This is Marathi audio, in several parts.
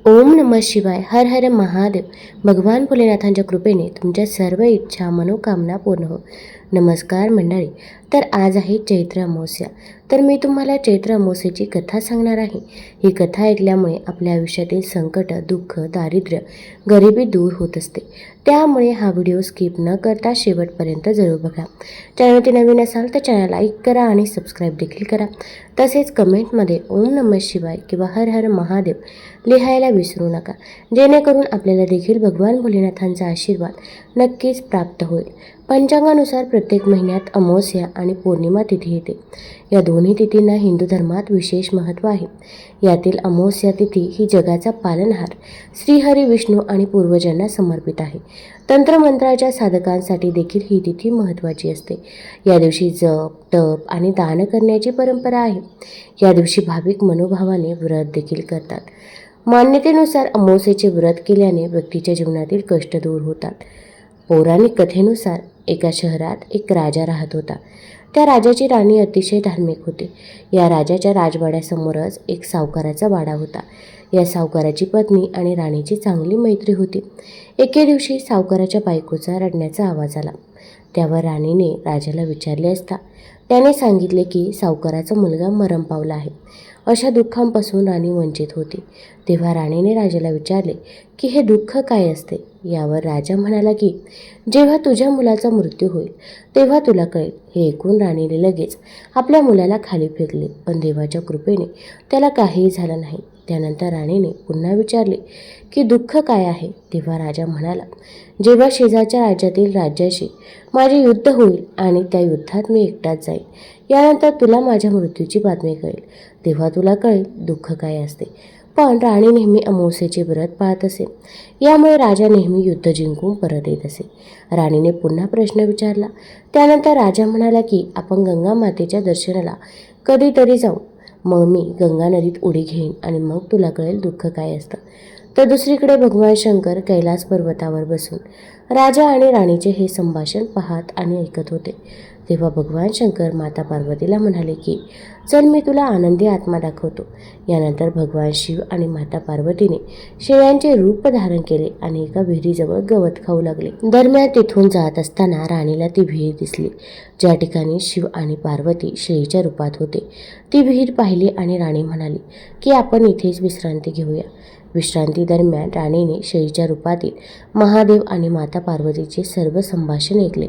ओम नमः शिवाय. हर हर महादेव. भगवान भोलेनाथांच्या कृपेने तुमच्या सर्व इच्छा मनोकामना पूर्ण हो. नमस्कार मंडळी. तर आज आहे चैत्र अमावस्या. तर मी तुम्हाला चैत्र अमावस्येची कथा सांगणार आहे. ही कथा ऐकल्यामुळे आपल्या आयुष्यातील संकट, दुःख, दारिद्र्य, गरिबी दूर होत असते. त्यामुळे हा व्हिडिओ स्किप न करता शेवटपर्यंत जरूर बघा. चॅनलवरती नवीन असाल तर चॅनल लाईक करा आणि सबस्क्राईब देखील करा. तसेच कमेंटमध्ये ओम नमः शिवाय किंवा हर हर महादेव लिहायला विसरू नका, जेणेकरून आपल्याला देखील भगवान भोलेनाथांचा आशीर्वाद नक्कीच प्राप्त होईल. पंचांगानुसार प्रत्येक महिन्यात अमावस्या आणि पौर्णिमा तिथी येते. या दोन्ही तिथींना हिंदू धर्मात विशेष महत्त्व आहे. यातील अमावस्या तिथी ही जगाचा पालनहार श्रीहरी विष्णू आणि पूर्वजांना समर्पित आहे. तंत्रमंत्राच्या साधकांसाठी देखील ही तिथी महत्त्वाची असते. या दिवशी जप, तप आणि दान करण्याची परंपरा आहे. या दिवशी भाविक मनोभावाने व्रत देखील करतात. मान्यतेनुसार अमावस्येचे व्रत केल्याने व्यक्तीच्या जीवनातील कष्ट दूर होतात. पौराणिक कथेनुसार एका शहरात एक राजा राहत होता. त्या राजाची राणी अतिशय धार्मिक होती. या राजाच्या राजवाड्यासमोरच एक सावकाराचा वाडा होता. या सावकाराची पत्नी आणि राणीची चांगली मैत्री होती. एके दिवशी सावकाराच्या बायकोचा रडण्याचा आवाज आला. त्यावर राणीने राजाला विचारले असता त्याने सांगितले की सावकाराचा मुलगा मरण पावला आहे. अशा दुःखांपासून राणी वंचित होती. तेव्हा राणीने राजाला विचारले की हे दुःख काय असते. यावर राजा म्हणाला की जेव्हा तुझ्या मुलाचा मृत्यू होईल तेव्हा तुला कळेल. हे ऐकून राणीने लगेच आपल्या मुलाला खाली फेकले, पण देवाच्या कृपेने त्याला काहीही झालं नाही. त्यानंतर राणीने पुन्हा विचारले की दुःख काय आहे. तेव्हा राजा म्हणाला, जेव्हा शेजारच्या राज्यातील राज्याशी माझे युद्ध होईल आणि त्या युद्धात मी एकटाच जाईल. यानंतर तुला माझ्या मृत्यूची बातमी कळेल, तेव्हा तुला कळेल दुःख काय असते. पण राणी नेहमी अमावस्येचे व्रत पाळत असे. यामुळे राजा नेहमी युद्ध जिंकून परत येत असे. राणीने पुन्हा प्रश्न विचारला. त्यानंतर राजा म्हणाला की आपण गंगा मातेच्या दर्शनाला कधीतरी जाऊ. मग मी गंगा नदीत उडी घेईन आणि मग तुला कळेल दुःख काय असतं. तर दुसरीकडे भगवान शंकर कैलास पर्वतावर बसून राजा आणि राणीचे हे संभाषण पाहत आणि ऐकत होते. तेव्हा भगवान शंकर माता पार्वतीला म्हणाले की चल मी तुला आनंदी आत्मा दाखवतो. यानंतर भगवान शिव आणि माता पार्वतीने शेळ्यांचे रूप धारण केले आणि एका विहिरीजवळ गवत खाऊ लागले. दरम्यान तिथून जात असताना राणीला ती विहीर दिसली, ज्या ठिकाणी शिव आणि पार्वती शेळीच्या रूपात होते. ती विहीर पाहिली आणि राणी म्हणाली की आपण इथेच विश्रांती घेऊया. विश्रांती दरम्यान राणीने शेळीच्या रूपातील महादेव आणि माता पार्वतीचे सर्व संभाषण ऐकले,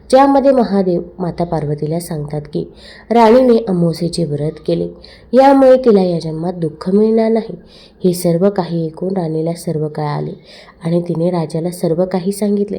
ज्यामध्ये महादेव माता पार्वतीला सांगतात की राणीने अमावस्येचे व्रत केले, यामुळे तिला या जन्मात दुःख मिळणार नाही. हे सर्व काही ऐकून राणीला सर्व कळाले आणि तिने राजाला सर्व काही सांगितले.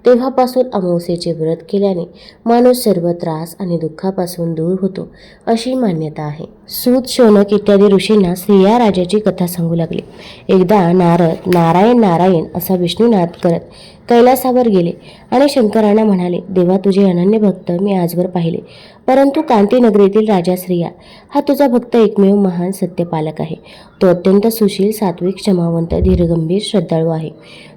तेव्हापासून अमावस्येचे व्रत केल्याने माणूस सर्व त्रास आणि दुःखापासून दूर होतो, अशी मान्यता आहे. सूत, शौनक इत्यादी ऋषींना स्त्रिया राजाची कथा सांगू लागले. एकदा नारद नारायण नारायण असा विष्णुनाद करत कैलासावर गेले आणि शंकरांना म्हणाले, देवा तुझे अनन्य भक्त मी आजवर पाहिले, परंतु कांती नगरीतील राजा श्रिया हा तुझा भक्त एकमेव महान सत्यपालक आहे. तो अत्यंत सुशील, सात्विक, क्षमावंत, धीरगंभीर, श्रद्धाळू आहे.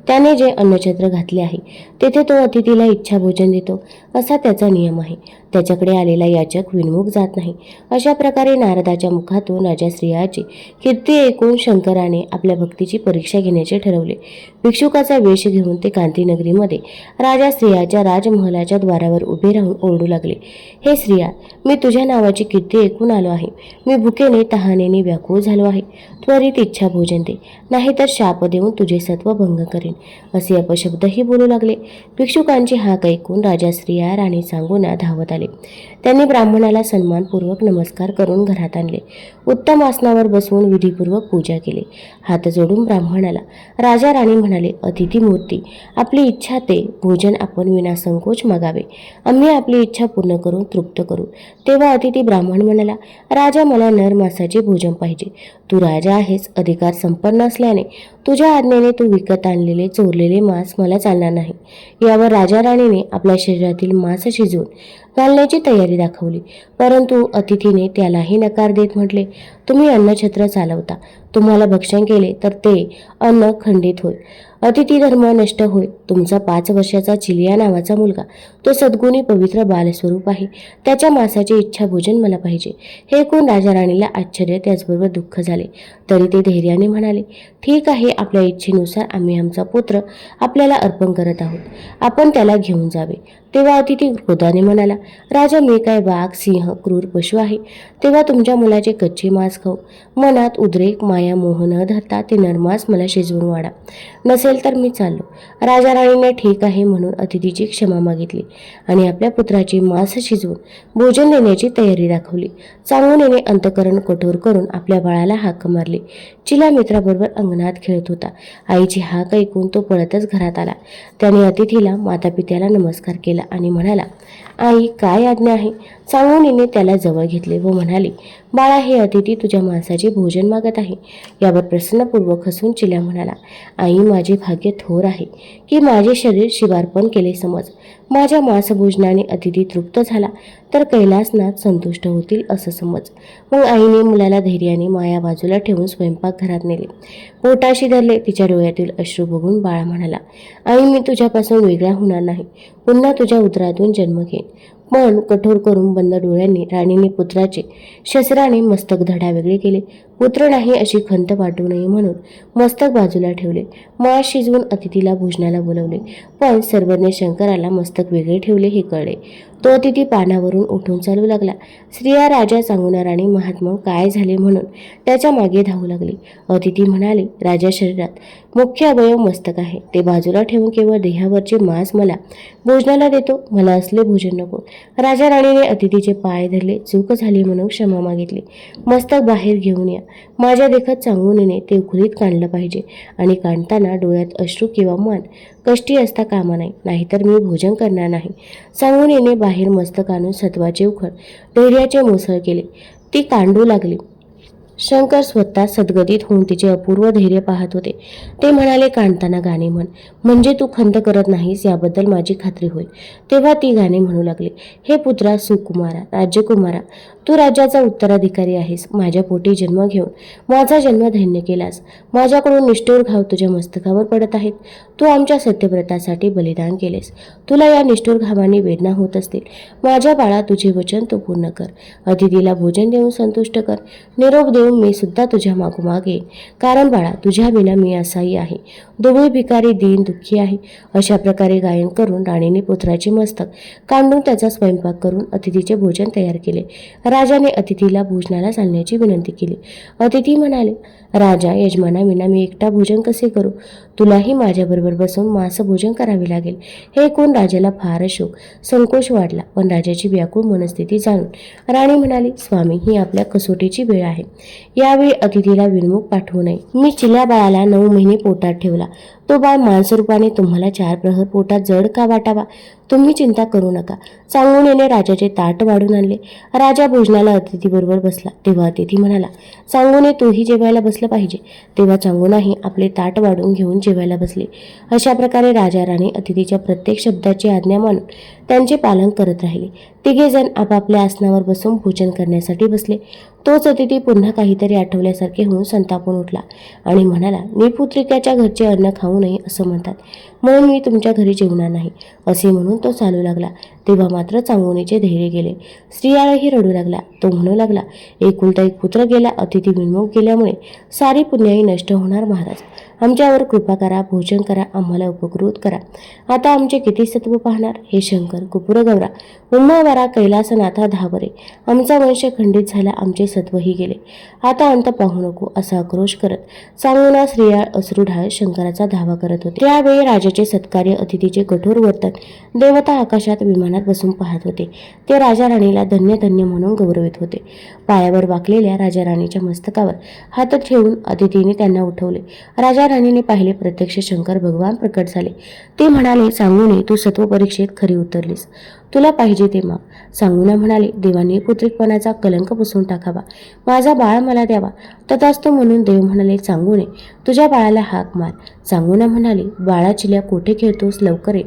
त्याने जे अन्नछत्र घातले आहे तेथे तो अतिथीला इच्छा भोजन देतो, असा त्याचा नियम आहे. त्याच्याकडे आलेला याचक विनमुख जात नाही. अशा प्रकारे नारदाच्या मुखातून राजा श्रियाची कीर्ती ऐकून शंकराने आपल्या भक्तीची परीक्षा घेण्याचे ठरवले. भिक्षुकाचा वेश घेऊन ते कांती नगरीमध्ये राजा श्रियाच्या राजमहलाच्या द्वारावर उभे राहून ओरडू लागले, हे श्रिया, मी तुझ्या नावाची कीर्ती ऐकून आलो आहे. मी भुकेने तहानेने व्याकुळ झालो आहे. त्वरित इच्छा भोजन दे, नाहीतर शाप देऊन तुझे सत्व भंग करेन, असे अपशब्दही बोलू लागले. भिक्षुकांची हाक ऐकून राजा श्रिया राणी सांगून धावत आले. त्यांनी ब्राह्मणाला सन्मानपूर्वक नमस्कार करून घरात आणले. उत्तम आसनावर बसवून विधीपूर्वक पूजा केली. हात जोडून ब्राह्मणाला राजा राणी म्हणाले, अतिथी मूर्ती, आपली इच्छा ते भोजन आपण विनासंकोच मागावे. आम्ही आपली इच्छा पूर्ण करून तृप्त करू. तेव्हा अतिथी ब्राह्मण म्हणाला, राजा मला नर मांसाचे भोजन पाहिजे. तू राजा आहेस, अधिकार संपन्न असल्याने तुझ्या आज्ञेने तू विकत आणलेले चोरलेले मांस मला चालणार नाही. यावर राजा राणीने आपल्या शरीरातील मांस शिजवून घालण्याची तयारी दाखवली, परंतु अतिथीने त्यालाही नकार देत म्हटले, तुम्ही अन्नछत्र चालवता, तुम्हाला भक्षण केले तर ते अन्न खंडित होईल, अतिथी धर्म नष्ट होईल. तुमचा 5 वर्षाचा चिलिया नावाचा मुलगा तो सद्गुणी पवित्र बालस्वरूप आहे. त्याच्या मांसाची इच्छा भोजन मला पाहिजे. हे ऐकून राजा राणीला आश्चर्य त्याचबरोबर दुःख झाले. तरी ते धैर्याने म्हणाले, ठीक आहे, आपल्या इच्छेनुसार आम्ही आमचा पुत्र आपल्याला अर्पण करत आहोत. आपण त्याला घेऊन जावे. तेव्हा अतिथी क्रोधाने म्हणाला, राजा, मी काय वाघ, सिंह, क्रूर पशु आहे? तेव्हा तुमच्या मुलाचे कच्चे मांस खाऊ? मनात उद्रेक, माया, मोह न धरता ते नरमांस मला शिजवून वाढा. नसेल तर मी चाललो. राजा राणीने ठीक आहे म्हणून अतिथीची क्षमा मागितली आणि आपल्या पुत्राची मांस शिजवून भोजन देण्याची तयारी दाखवली. चांगुनीने अंतःकरण कठोर करून आपल्या बाळाला हाक मारली. चिला मित्राबरोबर अंगणात खेळत होता. आईची हाक ऐकून तो पळतच घरात आला. त्याने अतिथीला मातापित्याला नमस्कार केला आणि म्हणाला, आई, काय आज्ञा आहे? चांगुनीने त्याला जवळ घेतले व म्हणाली, बाळा, हे अतिथी तुझ्या मांसाचे भोजन मागत आहे. यावर प्रसन्नपूर्वक हसून चिल्या म्हणाला, आई, माझे भाग्य थोर आहे की माझे शरीर शिवार्पण केले. समज माझ्या मांसभोजनाने अतिथी तृप्त झाला तर कैलासनाथ संतुष्ट होतील असं समज. मग आईने मुलाला धैर्याने माया बाजूला ठेवून स्वयंपाकघरात नेले. पोटाशी धरले. तिच्या डोळ्यातील अश्रू बघून बाळा म्हणाला, आई, मी तुझ्यापासून वेगळा होणार नाही. पुन्हा तुझ्या उदरातून जन्म घेईन. मन कठोर करून बंद डोळ्यांनी राणीने पुत्राचे शस्त्राने मस्तक धडा वेगळे केले. पुत्र नाही अशी खंत वाटू नये म्हणून मस्तक बाजूला ठेवले. मांस शिजवून अतिथीला भोजनाला बोलवले. पण सर्वज्ञ शंकराला मस्तक वेगळे ठेवले हे कळले. तो अतिथी पानावरून उठून चालू लागला. स्त्रिया राजा सांगून राणी महात्मा काय झाले म्हणून त्याच्या मागे धावू लागली. अतिथी म्हणाले, राजा, शरीरात मुख्य अवयव मस्तक आहे. ते बाजूला ठेवून केवळ देहावरचे मांस मला भोजनाला देतो. मला असले भोजन नको. राजा राणीने अतिथीचे पाय धरले. चूक झाली म्हणून क्षमा मागितली. मस्तक बाहेर घेऊन या. माझ्या देखत चांगुनीने ते उखळीत काढलं पाहिजे आणि काढताना डोळ्यात अश्रू किंवा मन कष्टी असता कामा नाही, नाहीतर मी भोजन करणार नाही. चांगुनीने बाहेर मस्तक आणून सत्वाचे उखळ धैर्याचे मुसळ केले. ती कांडू लागली. शंकर स्वतः सद्गदित होऊन तिचे अपूर्व धैर्य पाहत होते. ते म्हणाले, कांडताना गाणे म्हण, म्हणजे तू खंत करत नाहीस याबद्दल माझी खात्री होईल. तेव्हा ती गाणे म्हणू लागली, हे पुत्रा सुकुमारा, राज्यकुमारा, तू राज्याचा उत्तराधिकारी आहेस. माझ्या पोटी जन्म घेऊन माझा जन्म धन्य केलास. माझ्याकडून निष्ठुर घाव तुझ्या मस्तकावर पडत आहेत. तू आमच्या सत्यव्रतासाठी बलिदान केलेस. तुला या निष्ठुर घावाने वेदना होत असतील. माझ्या बाळा, तुझे वचन तू पूर्ण कर. अतिथीला भोजन देऊन संतुष्ट कर. निरोप देऊन मी सुद्धा तुझ्या मागोमाग येईन. कारण बाळा, तुझ्या विना मी असाही आहे. दुबळी, भिकारी, दीन, दुःखी आहे. अशा प्रकारे गायन करून राणीने पुत्राचे मस्तक काढून त्याचा स्वयंपाक करून अतिथीचे भोजन तयार केले. राजाने अतिथीला भोजनाला चालण्याची विनंती केली. अतिथी म्हणाले, राजा, यजमानाविना मी एकटा भोजन कसे करू? तुलाही माझ्याबरोबर बसून मांस भोजन करावे लागेल. हे ऐकून राजाला फार शोक, संकोच वाटला. पण राजाची व्याकुळ मनस्थिती जाणून राणी म्हणाली, स्वामी, ही आपल्या कसोटीची वेळ आहे. यावेळी अतिथीला विनमुख पाठवू नये. मी चिल्या बाळाला 9 महिने पोटात ठेवला. तो बाळ मांसरूपाने तुम्हाला 4 प्रहर पोटात जड का वाटावा? तुम्ही चिंता करू नका. चांगुनीने राजाचे ताट वाढून आणले. राजा भोजनाला अतिथीबरोबर बसला. तेव्हा अतिथी म्हणाला, चांगुने, तूही जेवायला बसलं पाहिजे. तेव्हा चांगुनाही आपले ताट वाढून घेऊन जेवायला बसले. अशा प्रकारे राजा राणी अतिथीच्या प्रत्येक शब्दाची आज्ञा मानून त्यांचे पालन करत राहिले. तिघेजण आपापल्या आसनावर बसून भोजन करण्यासाठी बसले. तोच अतिथी पुन्हा काहीतरी आठवल्यासारखे होऊन संतापून उठला आणि म्हणाला, मी पुत्रिकेच्या घरचे अन्न खाऊ नये असं म्हणतात, म्हणून मी तुमच्या घरी जेवणार नाही. असे म्हणून तो चालू लागला. तेव्हा मात्र चांगुनीचे धैर्य गेले. स्त्रियाळही रडू लागला. तो म्हणू लागला, एकुलता एक पुत्र गेला. अतिथी विनमुख गेल्यामुळे सारी पुण्याई नष्ट होणार. महाराज, आमच्यावर कृपा करा, भोजन करा, आम्हाला उपकृत करा. आता आमचे किती सत्व पाहणार? हे शंकर, कुपुरगौरा, उमावरा, कैलासनाथा, धावरे, आमचा वंश खंडित झाला. आमचे सत्वही गेले. आता अंत पाहू नको. असा आक्रोश करत चांगुना स्त्रियाळ अश्रुढाळ शंकराचा धावा करत होते. त्यावेळी राजाचे सत्कार्य, अतिथीचे कठोर वर्तन देवता आकाशात विमानात बसून पाहत होते. ते राजा राणीला धन्य धन्य म्हणून गौरवित होते. पायावर वाकलेल्या राजा राणीच्या मस्तकावर हात ठेवून अतिथीने त्यांना उठवले. राजा राणीने पाहिले. प्रत्यक्ष शंकर भगवान प्रकट झाले. ते म्हणाले, चांगुने, तू सत्व परीक्षेत खरी उतरलीस. तुला पाहिजे ते माग. सांगूना म्हणाले, देवाने पुत्रिकपणाचा कलंक पुसून टाकावा. माझा बाळ मला द्यावा. तथास्तु म्हणून देव म्हणाले, सांगूने तुझ्या बाळाला हाक मार. सांगूना म्हणाली, बाळा चिल्या कोठे खेळतोस, लवकर ये.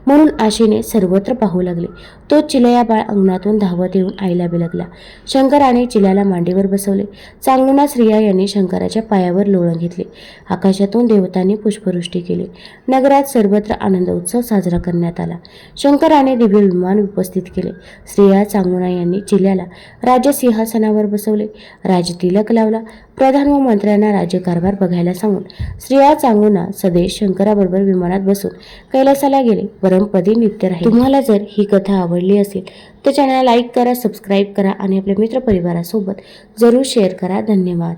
म्हणून आशेने सर्वत्र पाहू लागले. तो चिलया बाळ अंगणातून धावत येऊन आईला बिलगला. शंकराने चिल्याला मांडीवर बसवले. सांगूना स्त्रिया यांनी शंकराच्या पायावर लोळण घेतले. आकाशातून देवतांनी पुष्पवृष्टी केली. नगरात सर्वत्र आनंद उत्सव साजरा करण्यात आला. शंकराने दिव्य विमान उपस्थित केले. स्त्रिया सांगूना यांनी चिल्याला राजसिंहासनावर बसवले. राजतिलक लावला. प्रधान व मंत्र्यांना राज्यकारभार बघायला सांगून स्त्रिया सांगूना सदेश शंकराबरोबर विमानात बसून कैलासाला गेले. परमपदी नित्य राहिले. तुम्हाला जर ही कथा आवडली असेल तर चॅनलला लाईक करा, सबस्क्राईब करा आणि आपल्या मित्रपरिवारासोबत जरूर शेअर करा. धन्यवाद.